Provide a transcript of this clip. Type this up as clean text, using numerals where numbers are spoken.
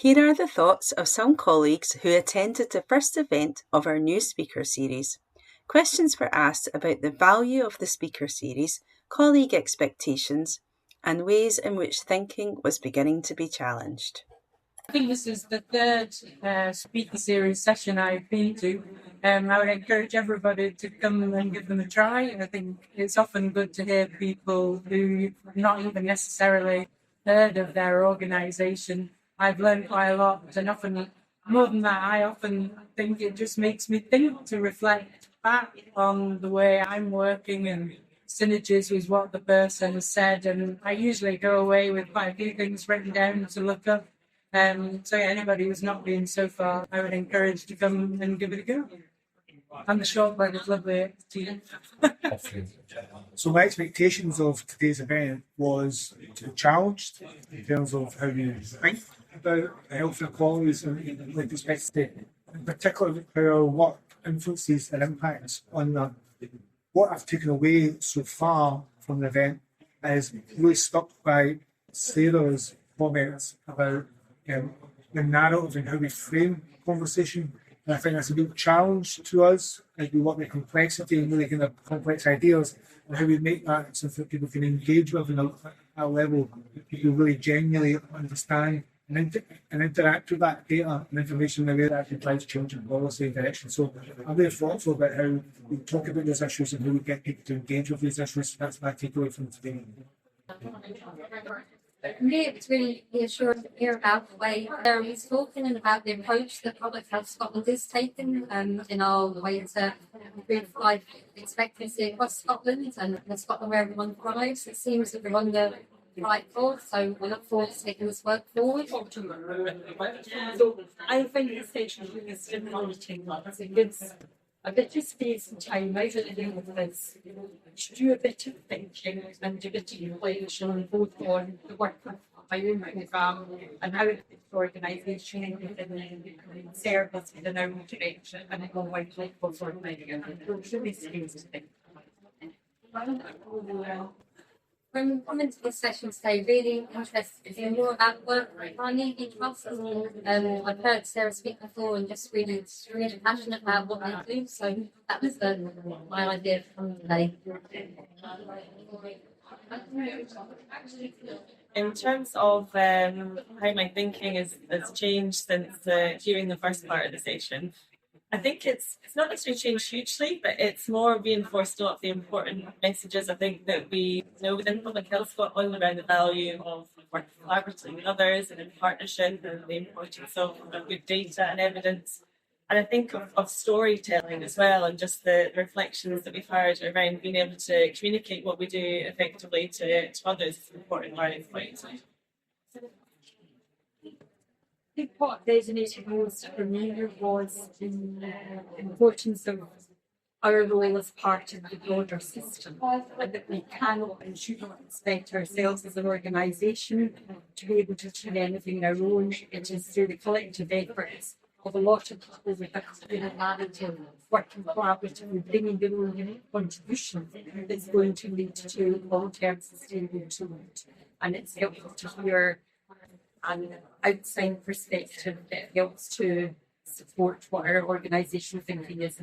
Here are the thoughts of some colleagues who attended the first event of our new speaker series. Questions were asked about the value of the speaker series, colleague expectations, and ways in which thinking was beginning to be challenged. I think this is the third speaker series session I've been to. I would encourage everybody to come and give them a try. I think it's often good to hear people who not even necessarily heard of their organisation. I've learned quite a lot, and often, more than that, I often think it just makes me think to reflect back on the way I'm working and synergies with what the person has said. And I usually go away with quite a few things written down to look up. So anybody who's not been so far, I would encourage to come and give it a go. And the shortbread is lovely. So my expectations of today's event was to be challenged in terms of how you think about health inequalities and with respect to, in particular, how our work influences and impacts on that. What I've taken away so far from the event is really stuck by Sarah's comments about the narrative and how we frame conversation. And I think that's a big challenge to us as we work with complexity and really kind of complex ideas and how we make that something that people can engage with in a level that people really genuinely understand and interact with that data and information in a way that actually drives change in policy and direction. So I'm really thoughtful about how we talk about those issues and how we get people to engage with these issues. That's my takeaway from today. For me, it was really reassuring to hear about the way he's talking and about the approach that Public Health Scotland is taking in our way to improve life expectancy across Scotland and Scotland where everyone thrives. It seems that we're on the right course, so we look forward to taking this work forward. So I find this session really stimulating. It gives a bit of space and time out of the office to do a bit of thinking and a bit of reflection both on the work of my own programme and how it's organisation within the service within our direction and it will like for really space to think. From coming to this session today, really interested to hear more about work on EV Trust. I've heard Sarah speak before and just really passionate about what they do. So that was my idea from today. In terms of how my thinking has changed since hearing the first part of the session, I think it's not necessarily changed hugely, but it's more reinforced a lot of the important messages I think that we know within Public Health Scotland around the value of working collaboratively with others and in partnership and the importance of good data and evidence. And I think of storytelling as well and just the reflections that we've heard around being able to communicate what we do effectively to others is an important learning point. I think what resonated most for me was the importance of our role as part of the broader system and that we cannot and should not expect ourselves as an organisation to be able to achieve anything on our own. It is through the collective efforts of a lot of people with a common narrative working collaboratively, bringing their own unique contribution that's going to lead to long-term sustainable change. And it's helpful to hear an outside perspective that helps to support what our organisation thinking is.